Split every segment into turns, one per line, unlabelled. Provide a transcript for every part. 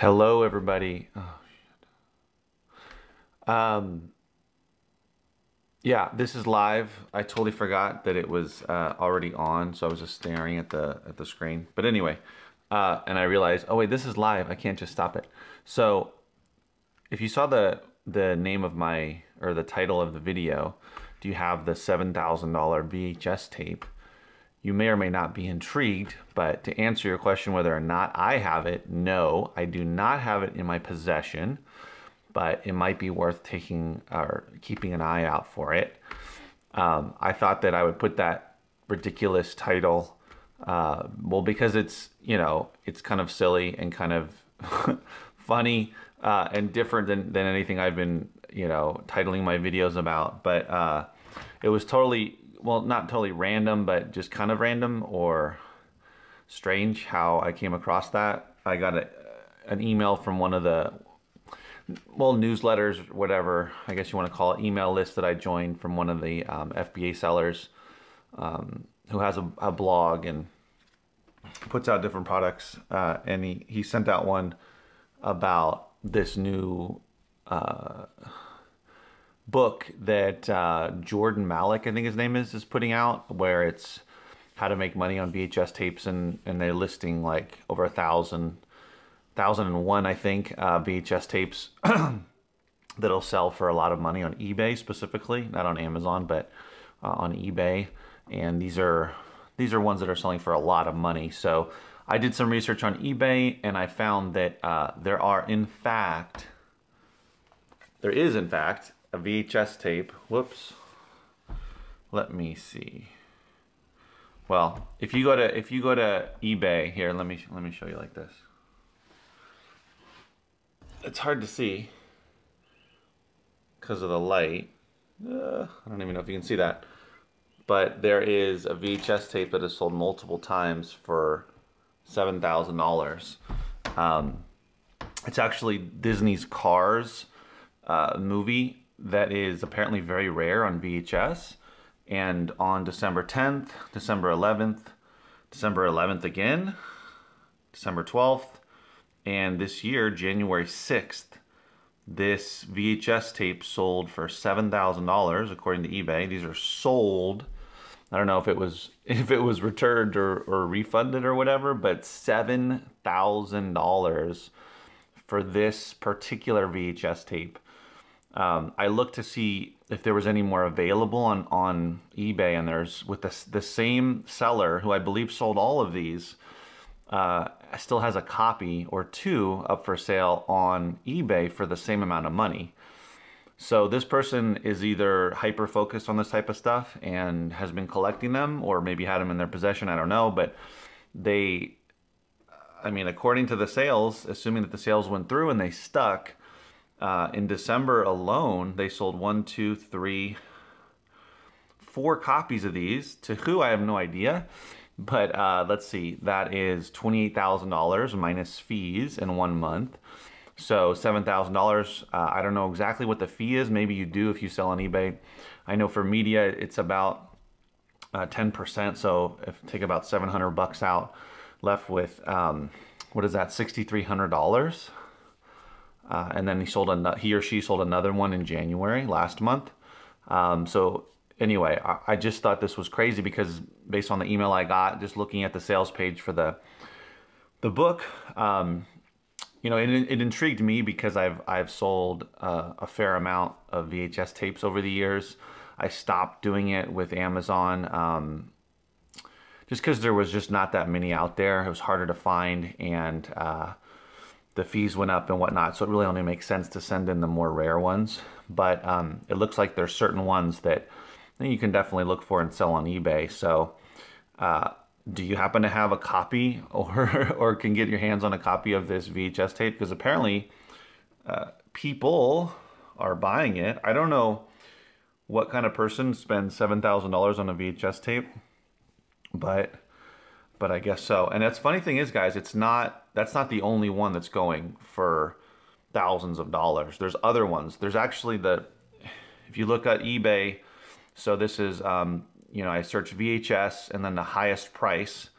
Hello, everybody. Oh, um, yeah, this is live. I totally forgot that it was already on, so I was just staring at the screen. But anyway, and I realized, oh wait, this is live. I can't just stop it. So if you saw the name of my or the title of the video, do you have the $7,000 VHS tape? You may or may not be intrigued, but to answer your question whether or not I have it, no, I do not have it in my possession, but it might be worth taking or keeping an eye out for it. I thought that I would put that ridiculous title, well, because it's kind of silly and kind of funny and different than anything I've been, titling my videos about. But it was totally, well, not totally random, but just kind of random or strange how I came across that. I got an email from one of the, well, newsletters, whatever, I guess you want to call it, email list that I joined from one of the FBA sellers who has a blog and puts out different products. And he sent out one about this new book that Jordan Malik, I think his name is putting out, where it's how to make money on VHS tapes, and they're listing like over 1,001, I think, VHS tapes that'll sell for a lot of money on eBay specifically, not on Amazon, but on eBay. And these are ones that are selling for a lot of money. So I did some research on eBay, and I found that there is in fact a VHS tape. Whoops. Let me see. Well, if you go to eBay here, let me show you like this. It's hard to see because of the light. I don't even know if you can see that. But there is a VHS tape that is sold multiple times for $7,000. It's actually Disney's Cars movie that is apparently very rare on VHS. And on December 10th, December 11th, December 11th again, December 12th, and this year, January 6th, this VHS tape sold for $7,000 according to eBay. These are sold. I don't know if it was returned or refunded or whatever, but $7,000 for this particular VHS tape. I looked to see if there was any more available on eBay, and there's with the same seller who I believe sold all of these. Still has a copy or two up for sale on eBay for the same amount of money. So this person is either hyper focused on this type of stuff and has been collecting them, or maybe had them in their possession. I don't know, but according to the sales, assuming that the sales went through and they stuck, in December alone, they sold 4 copies of these to who I have no idea. But let's see, that is $28,000 minus fees in 1 month. So $7,000. I don't know exactly what the fee is. Maybe you do if you sell on eBay. I know for media, it's about 10%. So if take about $700 out, left with what is that? $6,300. And then he or she sold another one in January last month. So anyway, I just thought this was crazy because based on the email I got, just looking at the sales page for the book, it intrigued me because I've sold a fair amount of VHS tapes over the years. I stopped doing it with Amazon just because there was just not that many out there. It was harder to find, and the fees went up and whatnot, so it really only makes sense to send in the more rare ones. But it looks like there's certain ones that you can definitely look for and sell on eBay. So do you happen to have a copy or can get your hands on a copy of this VHS tape? Because apparently people are buying it. I don't know what kind of person spends $7,000 on a VHS tape, but I guess so. And that's funny thing is, guys, that's not the only one that's going for thousands of dollars. There's other ones. There's actually if you look at eBay, so this is, I searched VHS and then the highest price.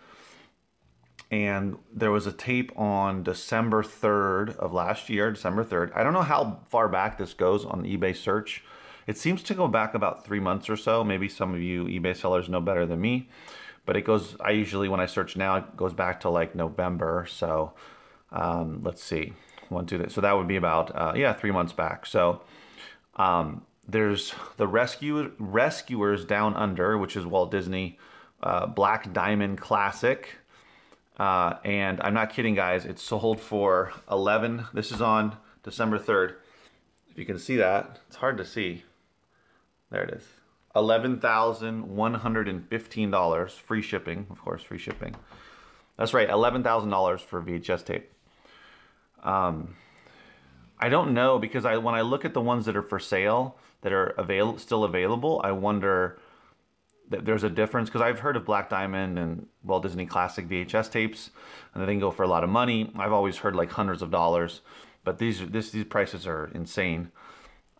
and there was a tape on December 3rd of last year, December 3rd. I don't know how far back this goes on the eBay search. It seems to go back about 3 months or so. Maybe some of you eBay sellers know better than me, but it goes, I usually, when I search now, it goes back to like November. So let's see, 1, 2, so that would be about, yeah, 3 months back. So there's the Rescuers Down Under, which is Walt Disney Black Diamond Classic. And I'm not kidding, guys. It's sold for 11. This is on December 3rd. If you can see that, it's hard to see. There it is. $11,115. Free shipping, of course, free shipping. That's right, $11,000 for VHS tape. I don't know, because when I look at the ones that are for sale, that are still available, I wonder that there's a difference, because I've heard of Black Diamond and Walt Disney Classic VHS tapes, and they can go for a lot of money. I've always heard like hundreds of dollars, but these prices are insane.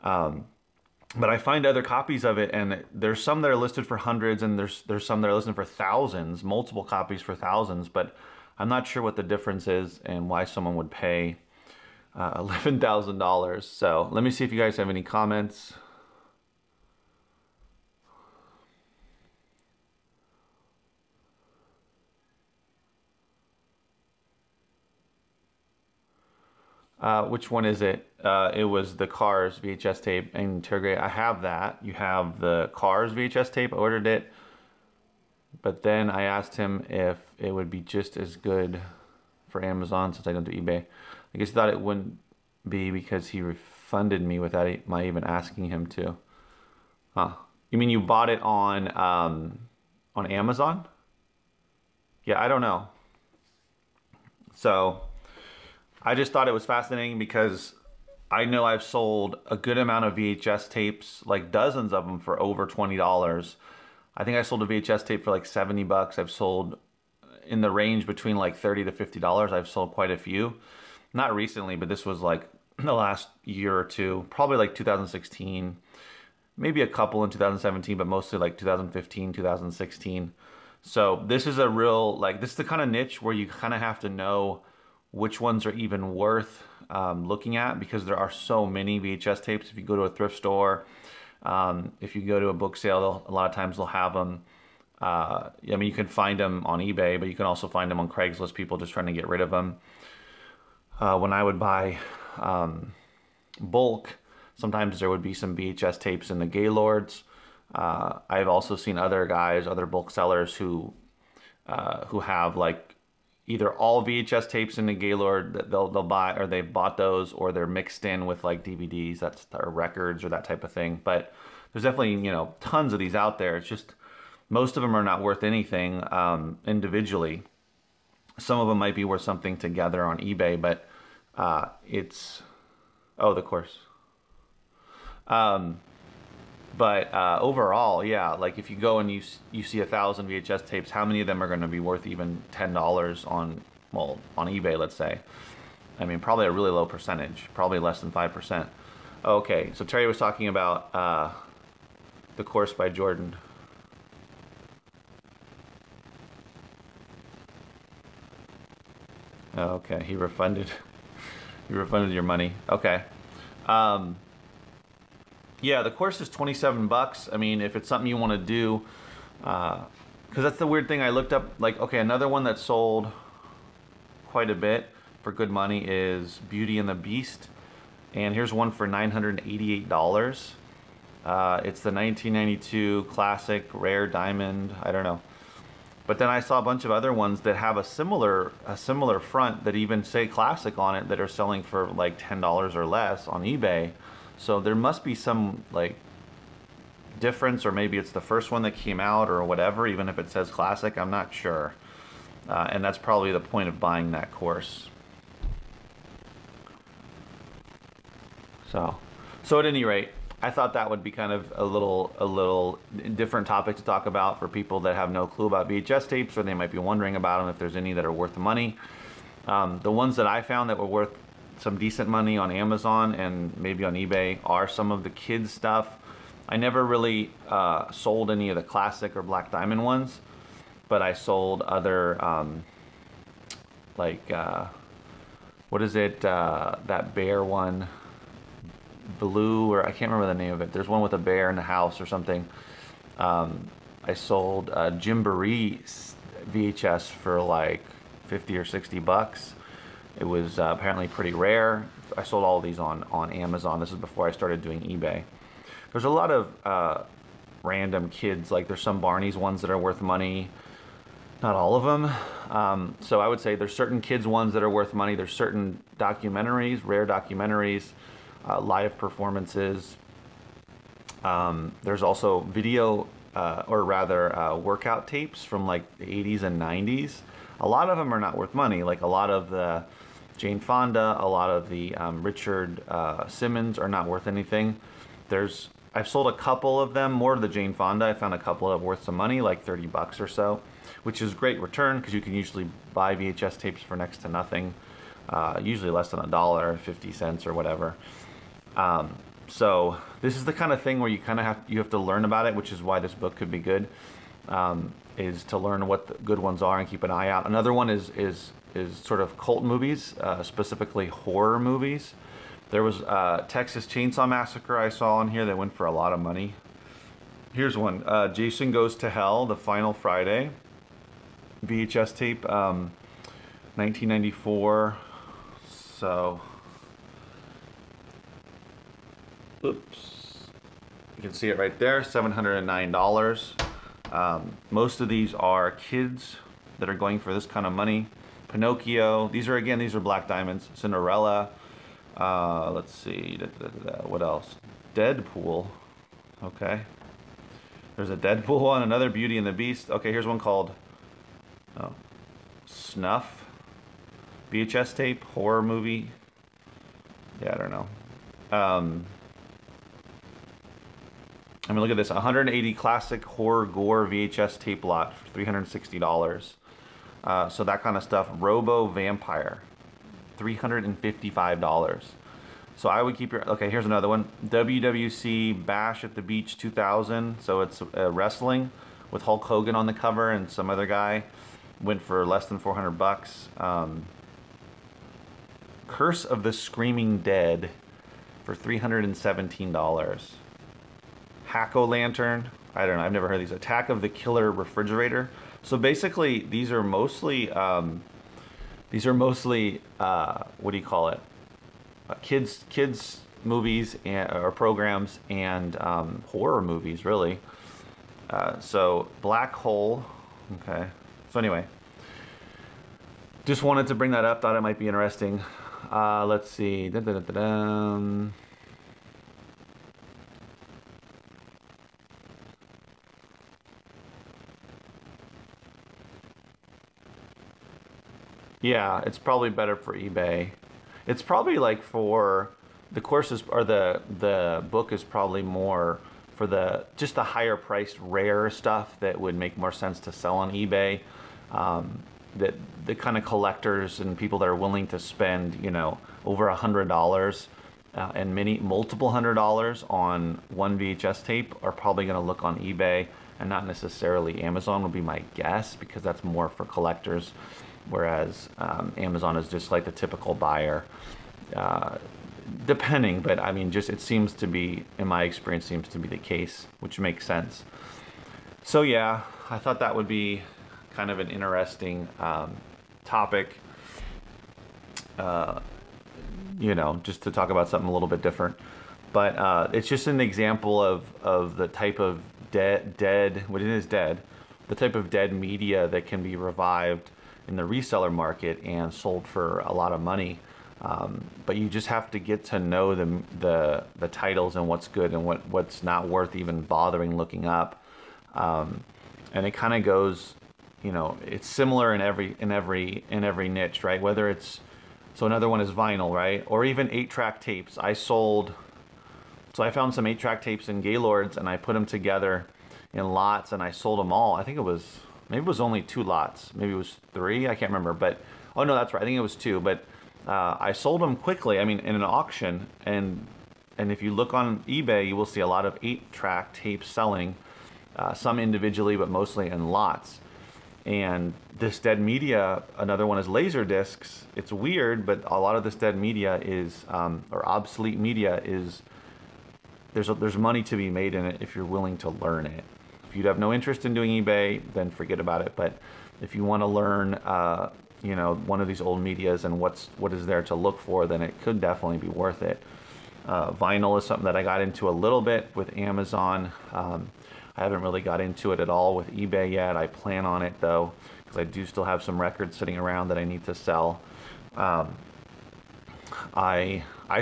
But I find other copies of it, and there's some that are listed for hundreds, and there's some that are listed for thousands, multiple copies for thousands, but I'm not sure what the difference is and why someone would pay $11,000. So let me see if you guys have any comments. Which one is it? It was the Cars VHS tape and Tergray. I have that. You have the Cars VHS tape. I ordered it, but then I asked him if it would be just as good for Amazon, since I don't do eBay. I guess he thought it wouldn't be because he refunded me without my even asking him to. Huh? You mean you bought it on Amazon? Yeah, I don't know. So I just thought it was fascinating, because I know I've sold a good amount of VHS tapes, like dozens of them, for over $20. I think I sold a VHS tape for like $70. I've sold in the range between like $30 to $50. I've sold quite a few. Not recently, but this was like the last year or two, probably like 2016, maybe a couple in 2017, but mostly like 2015, 2016. So this is a real, like, this is the kind of niche where you kind of have to know which ones are even worth looking at, because there are so many VHS tapes. If you go to a thrift store, if you go to a book sale, a lot of times they'll have them. I mean, you can find them on eBay, but you can also find them on Craigslist, people just trying to get rid of them. When I would buy bulk, sometimes there would be some VHS tapes in the Gaylords. I've also seen other guys, other bulk sellers who have like either all VHS tapes in the Gaylord that they'll buy, or they've bought those, or they're mixed in with like DVDs, or records, or that type of thing. But there's definitely, you know, tons of these out there. It's just most of them are not worth anything individually. Some of them might be worth something together on eBay, but it's, oh, the course. But overall, yeah, like if you go and you see 1,000 VHS tapes, how many of them are going to be worth even $10 on, well, on eBay, let's say? I mean, probably a really low percentage, probably less than 5%. Okay, so Terry was talking about The Course by Jordan. Okay, he refunded your money. Okay. Yeah, the course is $27. I mean, if it's something you want to do, because that's the weird thing. I looked up, like, okay, another one that sold quite a bit for good money is Beauty and the Beast, and here's one for $988. It's the 1992 classic rare diamond. I don't know, but then I saw a bunch of other ones that have a similar front that even say classic on it that are selling for like $10 or less on eBay. So there must be some like difference, or maybe it's the first one that came out or whatever, even if it says classic, I'm not sure. And that's probably the point of buying that course. So at any rate, I thought that would be kind of a little different topic to talk about for people that have no clue about VHS tapes, or they might be wondering about them, if there's any that are worth the money. The ones that I found that were worth some decent money on Amazon and maybe on eBay are some of the kids stuff. I never really sold any of the classic or Black Diamond ones, but I sold other like what is it? That bear one, Blue, or I can't remember the name of it. There's one with a bear in the house or something. I sold Jamboree VHS for like 50 or 60 bucks. It was apparently pretty rare. I sold all of these on Amazon. This is before I started doing eBay. There's a lot of random kids, like there's some Barney's ones that are worth money. Not all of them. So I would say there's certain kids ones that are worth money. There's certain documentaries, rare documentaries, live performances. There's also video, or rather workout tapes from like the 80s and 90s. A lot of them are not worth money. Like a lot of the Jane Fonda, a lot of the Richard Simmons are not worth anything. I've sold a couple of them, more of the Jane Fonda. I found a couple of worth some money, like 30 bucks or so, which is great return because you can usually buy VHS tapes for next to nothing, usually less than $1, 50 cents or whatever. So this is the kind of thing where you have to learn about it, which is why this book could be good, is to learn what the good ones are and keep an eye out. Another one is sort of cult movies, specifically horror movies. There was Texas Chainsaw Massacre I saw on here that went for a lot of money. Here's one, Jason Goes to Hell, The Final Friday, VHS tape, 1994. So, oops, you can see it right there, $709. Most of these are kids that are going for this kind of money. Pinocchio, these are Black Diamonds. Cinderella, let's see, what else? Deadpool, okay. There's a Deadpool one, another Beauty and the Beast. Okay, here's one called Snuff, VHS tape, horror movie. Yeah, I don't know. I mean, look at this, 180 classic horror gore VHS tape lot for $360. So that kind of stuff. Robo Vampire, $355. So I would keep okay, here's another one. WWC Bash at the Beach 2000. So it's wrestling with Hulk Hogan on the cover and some other guy. Went for less than 400 bucks. Curse of the Screaming Dead for $317. Hack-O-Lantern, I don't know, I've never heard of these. Attack of the Killer Refrigerator. So basically, these are mostly what do you call it? Kids movies or programs and horror movies, really. So Black Hole, okay. So anyway, just wanted to bring that up. Thought it might be interesting. Let's see. Yeah, it's probably better for eBay. It's probably like for the courses, or the book is probably more for just the higher priced rare stuff that would make more sense to sell on eBay. That the kind of collectors and people that are willing to spend, over $100 and multiple $100 on one VHS tape are probably going to look on eBay and not necessarily Amazon, would be my guess, because that's more for collectors. Whereas Amazon is just like the typical buyer, depending, but I mean, it seems to be, in my experience, seems to be the case, which makes sense. So yeah, I thought that would be kind of an interesting topic, just to talk about something a little bit different. But it's just an example of the type of dead, what it is dead, the type of dead media that can be revived in the reseller market and sold for a lot of money. But you just have to get to know the titles and what's good and what's not worth even bothering looking up. And it kind of goes, it's similar in every niche, right? Whether it's, so another one is vinyl, right? Or even 8-track tapes. So I found some 8-track tapes in Gaylord's and I put them together in lots and I sold them all. I think maybe it was only 2 lots. Maybe it was 3. I can't remember. But, oh no, that's right. I think it was 2. But I sold them quickly. I mean, in an auction. And if you look on eBay, you will see a lot of 8-track tapes selling. Some individually, but mostly in lots. And this dead media, another one is laser discs. It's weird, but a lot of this dead media is, or obsolete media is, there's money to be made in it if you're willing to learn it. If you have no interest in doing eBay, then forget about it. But if you want to learn, you know, one of these old medias and what is there to look for, then it could definitely be worth it. Vinyl is something that I got into a little bit with Amazon. I haven't really got into it at all with eBay yet. I plan on it though, because I do still have some records sitting around that I need to sell. I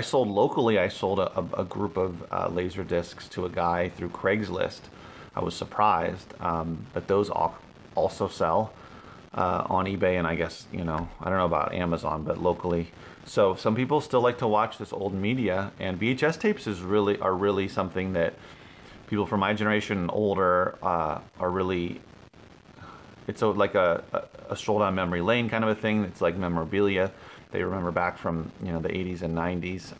sold locally. I sold a group of laser discs to a guy through Craigslist. I was surprised, but those also sell on eBay, and I guess, you know, I don't know about Amazon, but locally. So some people still like to watch this old media, and VHS tapes are really something that people from my generation and older are really. It's like a stroll down memory lane kind of a thing. It's like memorabilia. They remember back from, you know, the 80s and 90s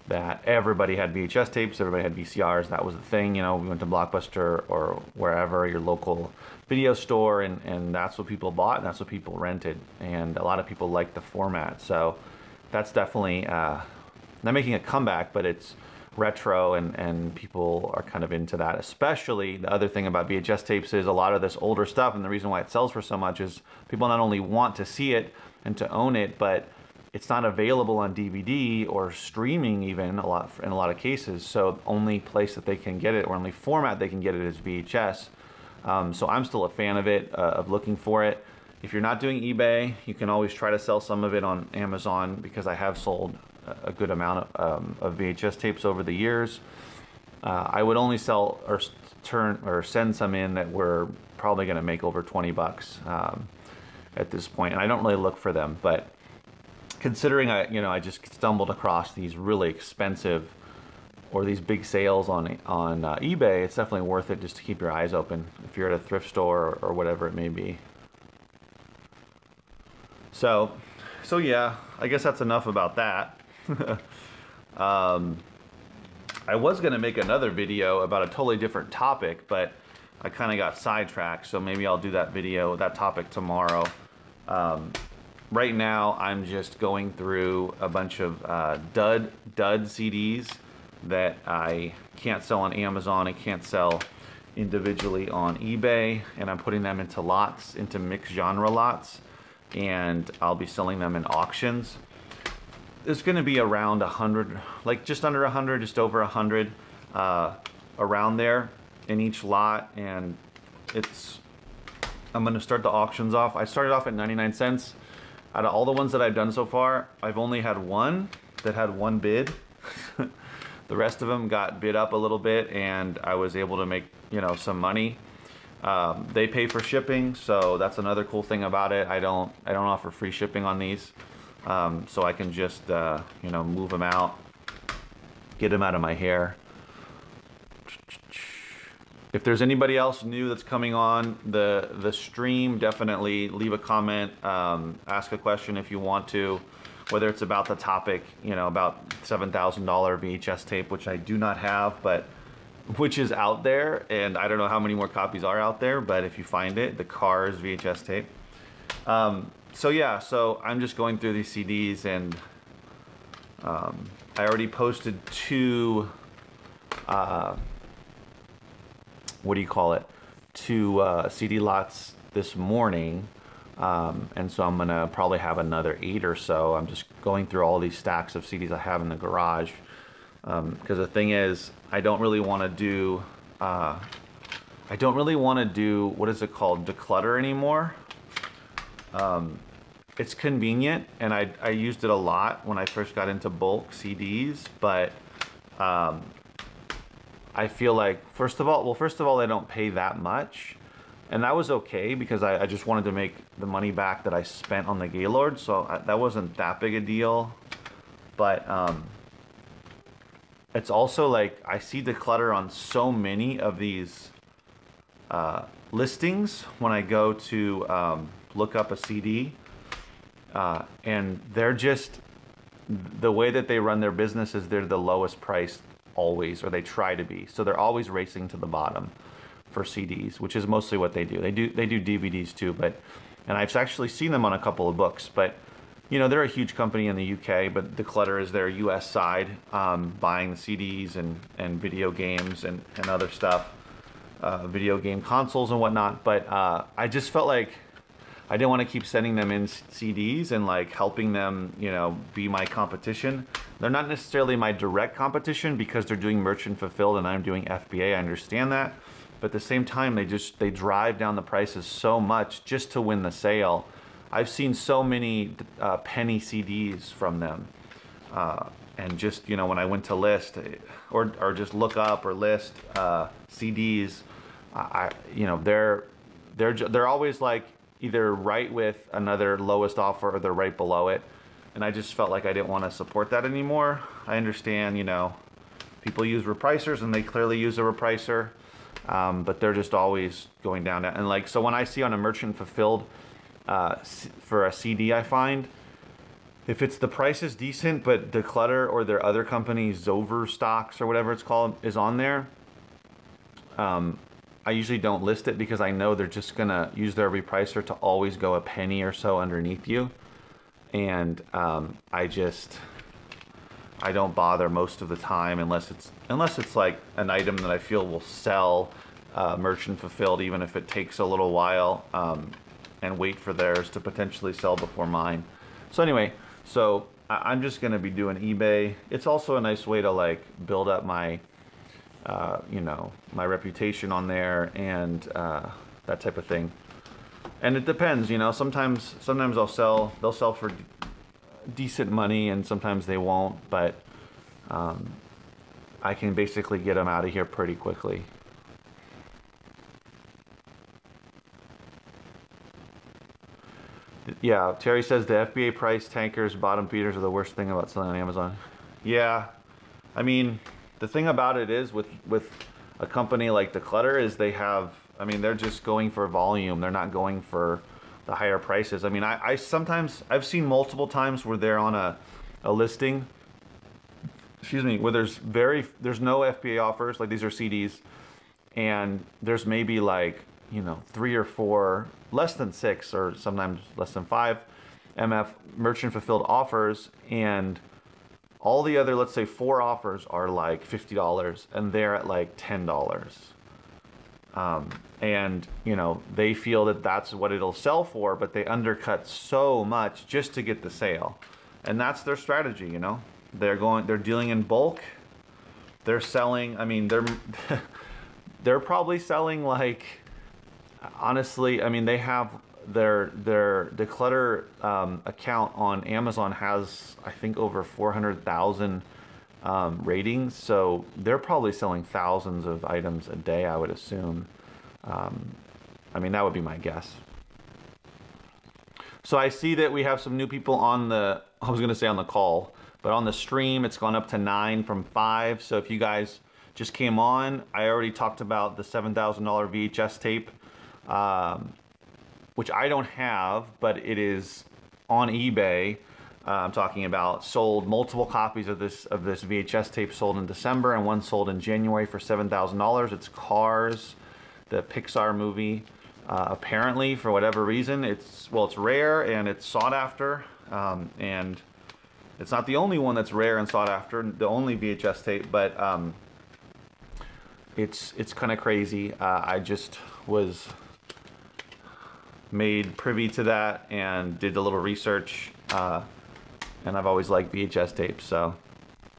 that everybody had VHS tapes, everybody had VCRs. That was the thing. You know, we went to Blockbuster or wherever, your local video store, and that's what people bought and that's what people rented. And a lot of people like the format. So that's definitely not making a comeback, but it's retro, and people are kind of into that. Especially the other thing about VHS tapes is a lot of this older stuff, and the reason why it sells for so much is people not only want to see it and to own it, but it's not available on DVD or streaming even in a lot of cases. So the only place that they can get it, or only format they can get it, is VHS. So I'm still a fan of it, of looking for it. If you're not doing eBay, you can always try to sell some of it on Amazon, because I have sold a good amount of VHS tapes over the years. I would only sell or send some in that we're probably going to make over 20 bucks at this point, and I don't really look for them. But considering I just stumbled across these really expensive, or these big sales on eBay, it's definitely worth it just to keep your eyes open if you're at a thrift store or whatever it may be. So yeah, I guess that's enough about that. I was going to make another video about a totally different topic, but I kind of got sidetracked, so maybe I'll do that topic tomorrow. Right now, I'm just going through a bunch of dud CDs that I can't sell on Amazon, I can't sell individually on eBay, and I'm putting them into lots, into mixed genre lots, and I'll be selling them in auctions. There's going to be around 100, like just under 100, just over 100, around there in each lot, and I'm going to start the auctions off. I started off at 99 cents. Out of all the ones that I've done so far, I've only had one that had one bid. The rest of them got bid up a little bit, and I was able to make, you know, some money. They pay for shipping, so that's another cool thing about it. I don't offer free shipping on these. So I can just, you know, move them out, get them out of my hair. If there's anybody else new that's coming on the stream, definitely leave a comment, ask a question if you want to, whether it's about the topic, you know, about $7,000 VHS tape, which I do not have, but which is out there, and I don't know how many more copies are out there, but if you find it, the Cars VHS tape. So yeah, so I'm just going through these CDs, and I already posted two, two CD lots this morning, and so I'm gonna probably have another 8 or so. I'm just going through all these stacks of CDs I have in the garage, because the thing is, I don't really want to do, what is it called, declutter anymore. It's convenient, and I used it a lot when I first got into bulk CDs, but I feel like, first of all, they don't pay that much, and that was okay, because I just wanted to make the money back that I spent on the Gaylord, so that wasn't that big a deal. But it's also like, I see declutter on so many of these listings when I go to look up a CD, and they're just, the way that they run their business is they're the lowest priced always, or they try to be, so they're always racing to the bottom. for CDs, which is mostly what they do. They do DVDs too, and I've actually seen them on a couple of books. But you know, they're a huge company in the UK, but Declutter is their US side, buying the CDs and video games and other stuff, video game consoles and whatnot. But I just felt like I didn't want to keep sending them in CDs and like helping them, you know, be my competition. They're not necessarily my direct competition because they're doing merchant fulfilled and I'm doing FBA. I understand that. But at the same time, they drive down the prices so much just to win the sale. I've seen so many penny CDs from them. And just, you know, when I went to list or just look up or list CDs, you know, they're always like either right with another lowest offer or they're right below it. And I just felt like I didn't want to support that anymore. I understand, you know, people use repricers and they clearly use a repricer, but they're just always going down. And like, so when I see on a merchant fulfilled for a CD, I find if it's the price is decent, but Declutter or their other company's Overstocks or whatever it's called is on there, I usually don't list it because I know they're just gonna use their repricer to always go a penny or so underneath you. And I don't bother most of the time unless it's like an item that I feel will sell merchant fulfilled, even if it takes a little while, and wait for theirs to potentially sell before mine. So anyway, so I'm just gonna be doing eBay. It's also a nice way to like build up my you know, my reputation on there and that type of thing. And it depends, you know, sometimes they'll sell for decent money and sometimes they won't, but I can basically get them out of here pretty quickly. Yeah, Terry says the FBA price tankers, bottom feeders are the worst thing about selling on Amazon. Yeah, I mean, the thing about it is with a company like Declutter is they have, I mean, they're just going for volume. They're not going for the higher prices. I mean, I've seen multiple times where they're on a listing, excuse me, where there's no FBA offers, like these are CDs, and there's maybe like, you know, 3 or 4, less than 6 or sometimes less than 5 MF merchant fulfilled offers, and all the other, let's say 4 offers are like $50 and they're at like $10. And you know, they feel that that's what it'll sell for, but they undercut so much just to get the sale. And that's their strategy, you know. They're dealing in bulk. They're selling, I mean, they're probably selling like, honestly, I mean, they have their Declutter account on Amazon has, I think, over 400,000 ratings, so they're probably selling thousands of items a day, I would assume. I mean, that would be my guess. So I see that we have some new people on the, I was gonna say on the call, but on the stream it's gone up to 9 from 5. So if you guys just came on, I already talked about the $7,000 VHS tape, which I don't have, but it is on eBay. I'm talking about sold multiple copies of this VHS tape sold in December and one sold in January for $7,000. It's Cars, the Pixar movie. Apparently, for whatever reason, it's rare and it's sought after, and it's not the only one that's rare and sought after, the only VHS tape, but it's kind of crazy. I just was made privy to that and did a little research, and I've always liked VHS tapes, so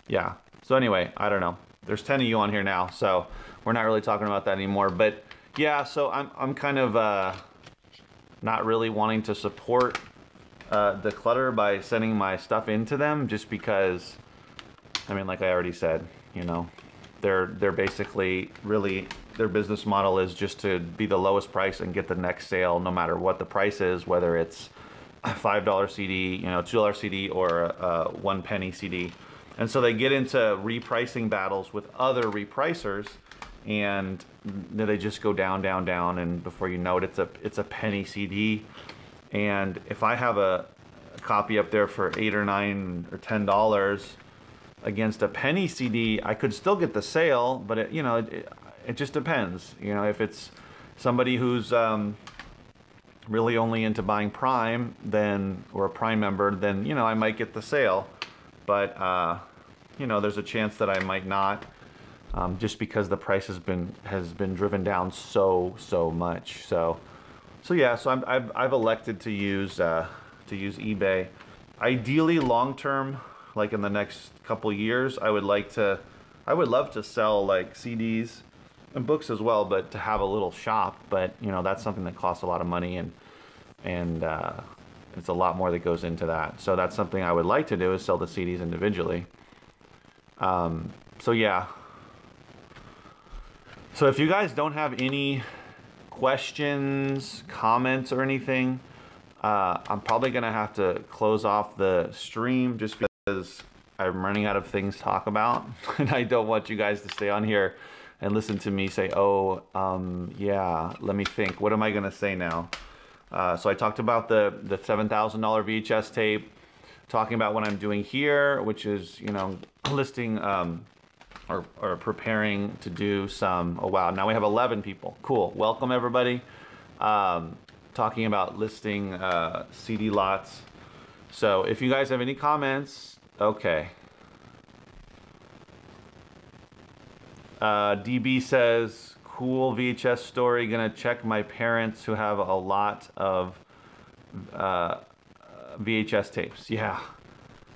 yeah. So anyway, I don't know, there's 10 of you on here now, so we're not really talking about that anymore. But yeah, so I'm kind of not really wanting to support Declutter by sending my stuff into them, just because, I mean, like I already said, you know, they're basically really, their business model is just to be the lowest price and get the next sale, no matter what the price is, whether it's a $5 CD, you know, $2 CD, or a 1 penny CD. And so they get into repricing battles with other repricers, and they just go down, down, down, and before you know it, it's a penny CD. And if I have a copy up there for $8 or $9 or $10 against a penny CD, I could still get the sale, but it, you know, it just depends. You know, if it's somebody who's really only into buying Prime, then, or a Prime member, then, you know, I might get the sale. But, you know, there's a chance that I might not, just because the price has been driven down so much. So yeah, so I've elected to use eBay. Ideally, long term, like in the next couple years, I would love to sell like CDs and books as well, but to have a little shop. But you know, that's something that costs a lot of money, and it's a lot more that goes into that. So that's something I would like to do, is sell the CDs individually. So yeah. So if you guys don't have any questions, comments, or anything, I'm probably gonna have to close off the stream just because I'm running out of things to talk about, and I don't want you guys to stay on here and listen to me say, oh, yeah, let me think. What am I gonna say now? So I talked about the $7,000 VHS tape, talking about what I'm doing here, which is, you know, listing or preparing to do some, oh wow, now we have 11 people. Cool, welcome everybody. Talking about listing CD lots. So if you guys have any comments, okay. DB says, cool VHS story, gonna check my parents who have a lot of VHS tapes. Yeah,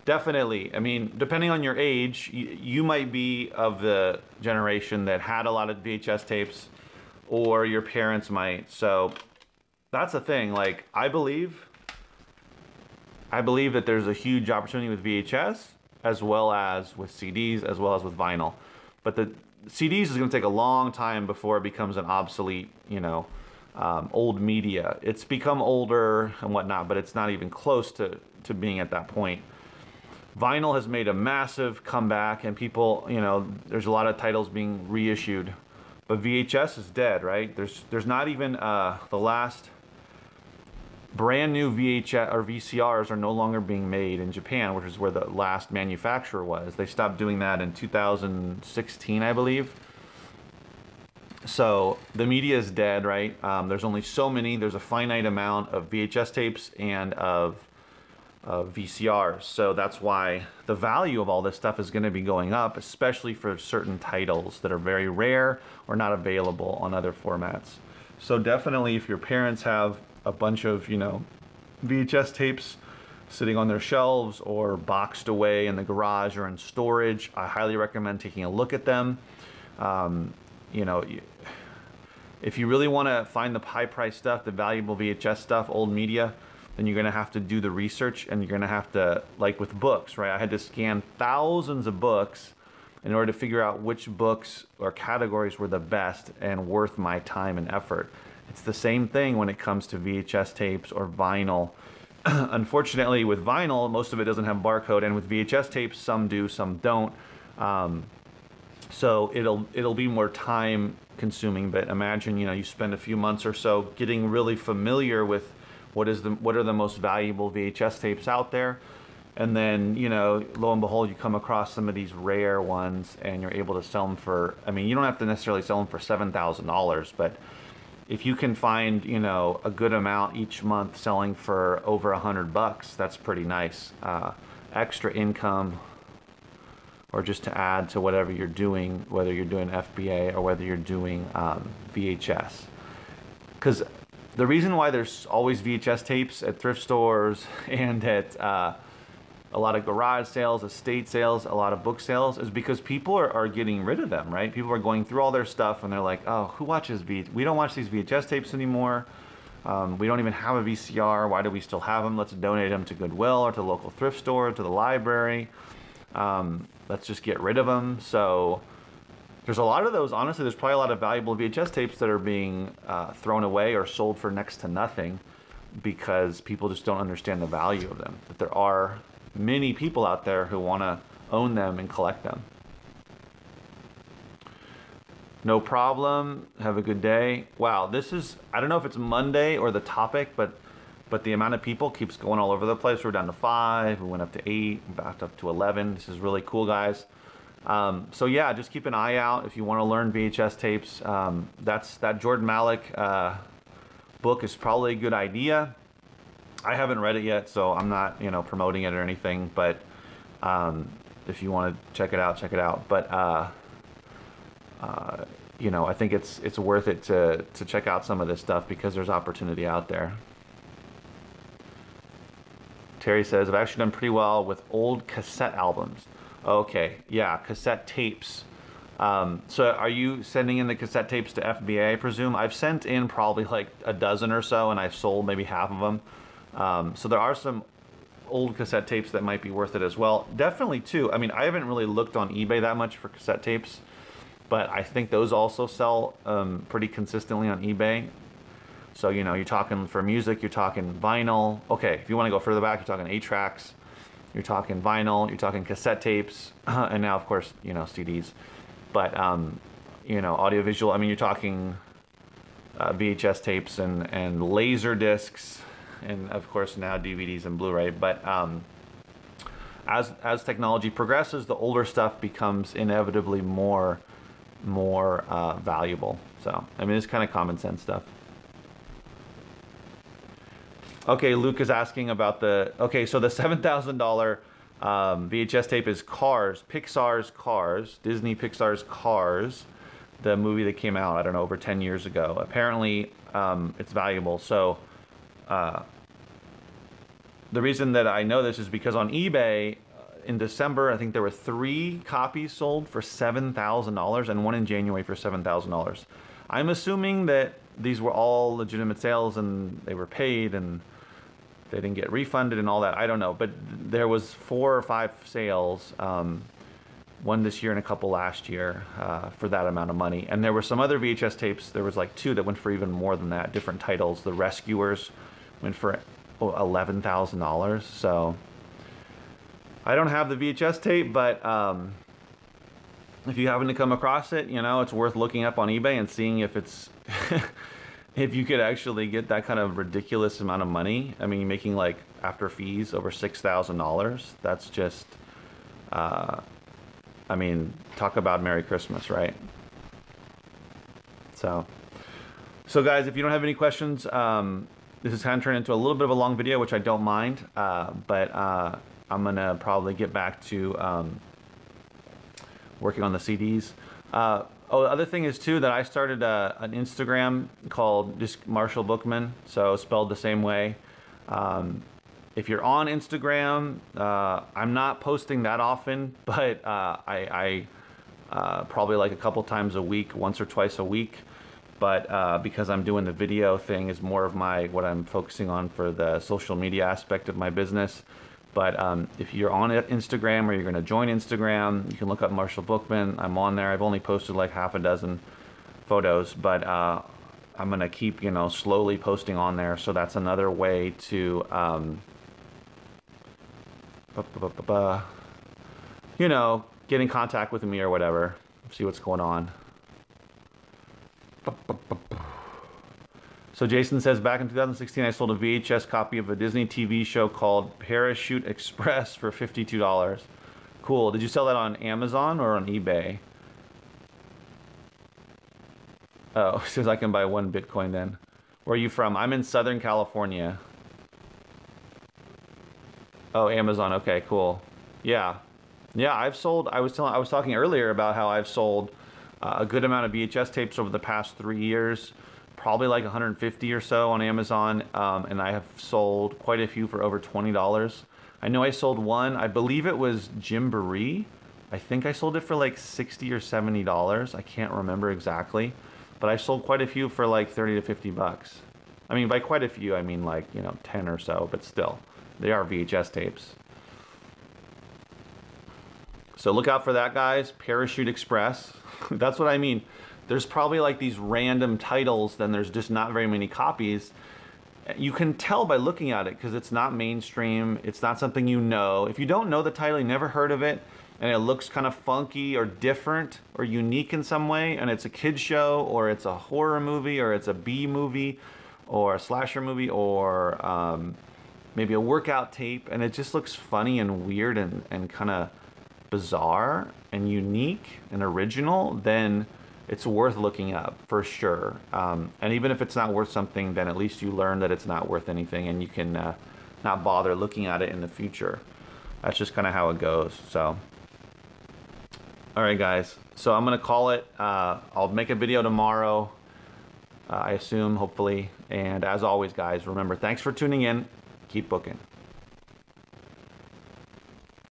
definitely. I mean, depending on your age, you might be of the generation that had a lot of VHS tapes, or your parents might. So that's the thing. Like, I believe that there's a huge opportunity with VHS as well as with CDs as well as with vinyl. But the CDs is going to take a long time before it becomes an obsolete, you know, old media. It's become older and whatnot, but it's not even close to being at that point. Vinyl has made a massive comeback, and people, you know, there's a lot of titles being reissued, but VHS is dead, right? There's not even the last brand new VHS or VCRs are no longer being made in Japan, which is where the last manufacturer was. They stopped doing that in 2016, I believe. So the media is dead, right? There's only so many. There's a finite amount of VHS tapes and of VCRs. So that's why the value of all this stuff is going to be going up, especially for certain titles that are very rare or not available on other formats. So definitely, if your parents have a bunch of, you know, VHS tapes sitting on their shelves or boxed away in the garage or in storage, I highly recommend taking a look at them. You know, if you really want to find the high price stuff, the valuable VHS stuff, old media, then you're going to have to do the research, and you're going to have to, like with books, right? I had to scan thousands of books in order to figure out which books or categories were the best and worth my time and effort. It's the same thing when it comes to VHS tapes or vinyl. Unfortunately, with vinyl, most of it doesn't have barcode, and with VHS tapes, some do, some don't. So it'll be more time consuming. But imagine, you know, you spend a few months or so getting really familiar with what are the most valuable VHS tapes out there, and then, you know, lo and behold, you come across some of these rare ones, and you're able to sell them for, I mean, you don't have to necessarily sell them for $7,000, but if you can find, you know, a good amount each month selling for over $100, that's pretty nice. Extra income, or just to add to whatever you're doing, whether you're doing FBA or whether you're doing VHS. Because the reason why there's always VHS tapes at thrift stores and at a lot of garage sales, estate sales, a lot of book sales, is because people are getting rid of them, right? People are going through all their stuff, and they're like, oh, who watches we don't watch these VHS tapes anymore. We don't even have a VCR. Why do we still have them? Let's donate them to Goodwill or to the local thrift store, to the library. Let's just get rid of them. So there's a lot of those. Honestly, there's probably a lot of valuable VHS tapes that are being thrown away or sold for next to nothing because people just don't understand the value of them. That there are many people out there who want to own them and collect them. No problem. Have a good day. Wow, this is, I don't know if it's Monday or the topic, but the amount of people keeps going all over the place. We're down to 5, we went up to 8, back up to 11. This is really cool, guys. So yeah, just keep an eye out if you want to learn VHS tapes. That Jordan Malik book is probably a good idea. I haven't read it yet, so I'm not, promoting it or anything. But if you want to check it out, check it out. But I think it's worth it to check out some of this stuff because there's opportunity out there. Terry says, I've actually done pretty well with old cassette albums. Okay, yeah, cassette tapes. So are you sending in the cassette tapes to FBA, I presume? I've sent in probably like a dozen or so, and I've sold maybe half of them. So there are some old cassette tapes that might be worth it as well. Definitely too. I mean, I haven't really looked on eBay that much for cassette tapes, but I think those also sell pretty consistently on eBay. So, you're talking for music, you're talking vinyl. Okay, if you want to go further back, you're talking 8-tracks, you're talking vinyl, you're talking cassette tapes, and now, of course, CDs. But, audiovisual, I mean, you're talking VHS tapes and laser discs, and, of course, now DVDs and Blu-ray. But as technology progresses, the older stuff becomes inevitably more valuable. So, I mean, it's kind of common sense stuff. Okay, Luke is asking about so the $7,000 VHS tape is Cars, Pixar's Cars, Disney Pixar's Cars, the movie that came out, I don't know, over 10 years ago. Apparently, it's valuable. So, the reason that I know this is because on eBay, in December, I think there were 3 copies sold for $7,000 and 1 in January for $7,000. I'm assuming that these were all legitimate sales and they were paid and they didn't get refunded and all that. I don't know, but there was 4 or 5 sales, one this year and a couple last year, for that amount of money. And there were some other VHS tapes. There was like 2 that went for even more than that, different titles. The Rescuers went for $11,000. So I don't have the VHS tape, but if you happen to come across it, it's worth looking up on eBay and seeing if it's if you could actually get that kind of ridiculous amount of money. I mean, making like after fees over $6,000. That's just, I mean, talk about Merry Christmas, right? So guys, if you don't have any questions, this is kind of turned into a little bit of a long video, which I don't mind, but I'm gonna probably get back to working on the CDs. The other thing is too that I started an Instagram called just Marshall Bookman, so spelled the same way. If you're on Instagram, I'm not posting that often, but I probably like a couple times a week, once or twice a week. But because I'm doing the video thing is more of what I'm focusing on for the social media aspect of my business. But if you're on Instagram or you're going to join Instagram, you can look up Marshall Bookman. I'm on there. I've only posted like half a dozen photos, but I'm going to keep, slowly posting on there. So that's another way to, get in contact with me or whatever, see what's going on. So Jason says, back in 2016, I sold a VHS copy of a Disney TV show called Parachute Express for $52. Cool. Did you sell that on Amazon or on eBay? Oh, it says I can buy 1 Bitcoin then. Where are you from? I'm in Southern California. Oh, Amazon. Okay, cool. Yeah. Yeah, I've sold, I was talking earlier about how I've sold a good amount of VHS tapes over the past 3 years. Probably like 150 or so on Amazon, and I have sold quite a few for over $20. I know I sold one, I believe it was Gymboree. I think I sold it for like $60 or $70. I can't remember exactly, but I sold quite a few for like 30 to 50 bucks. I mean, by quite a few, I mean like, 10 or so, but still, they are VHS tapes. So look out for that, guys. Parachute Express. That's what I mean. There's probably like these random titles, then there's just not very many copies. You can tell by looking at it because it's not mainstream. It's not something you know. If you don't know the title, you never heard of it, and it looks kind of funky or different or unique in some way, and it's a kid's show or it's a horror movie or it's a B movie or a slasher movie or maybe a workout tape, and it just looks funny and weird and kind of bizarre and unique and original, then it's worth looking up for sure. And even if it's not worth something, then at least you learn that it's not worth anything, and you can not bother looking at it in the future. That's just kind of how it goes. So, all right, guys. So I'm gonna call it. I'll make a video tomorrow, I assume, hopefully. And as always, guys, remember, thanks for tuning in. Keep booking.